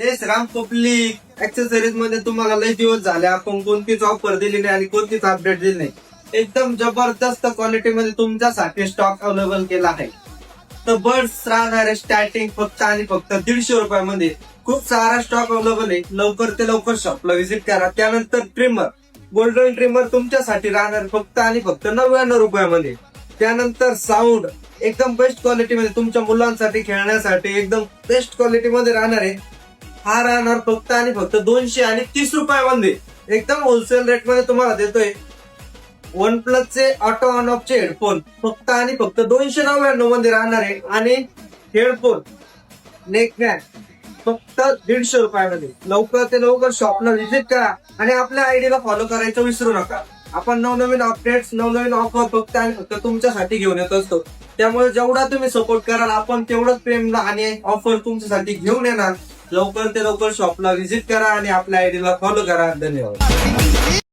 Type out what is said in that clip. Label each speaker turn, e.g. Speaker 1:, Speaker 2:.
Speaker 1: तेच Ram public accessories मध्ये तुम्हाला लय दिवस झाले आपण कोणतीच ऑफर दिली नाही आणि कोणतीच अपडेट दिली नाही. एकदम जबरदस्त क्वालिटी मध्ये तुमच्यासाठी स्टॉक अवेलेबल केला आहे. तर बर्ड्स राहणार आहे स्टार्टिंग फक्त आणि फक्त 150 रुपयामध्ये. खूप सारा स्टॉक अवेलेबल आहे. लवकर ते लवकर शॉपला व्हिजिट करा. त्यानंतर ट्रिमर, गोल्डन ट्रिमर तुमच्यासाठी राहणार फक्त आणि फक्त 99 रुपयामध्ये. त्यानंतर साऊंड एकदम बेस्ट क्वालिटी मध्ये तुमच्या मुलांसाठी खेळण्यासाठी एकदम बेस्ट क्वालिटी मध्ये राहणार आहे. हा राहणार फक्त आणि फक्त 230 रुपयामध्ये. एकदम होलसेल रेट मध्ये तुम्हाला देतोय. वन प्लस चे ऑटो ऑन ऑफ चे हेडफोन फक्त आणि फक्त 299 मध्ये राहणार आहे. आणि हेडफोन नेक मॅट फक्त 150 रुपयामध्ये. लवकर ते लवकर शॉपला व्हिजिट करा आणि आपल्या आयडीला फॉलो करायचं विसरू नका. आपण नवनवीन अपडेट्स, नवनवीन ऑफर फक्त आणि फक्त तुमच्यासाठी घेऊन येत असतो. त्यामुळे जेवढा तुम्ही सपोर्ट कराल आपण तेवढंच प्रेमला आणि ऑफर तुमच्यासाठी घेऊन येणार. लवकर ते लवकर शॉपला व्हिजिट करा आणि आपल्या आयडीला फॉलो करा. धन्यवाद.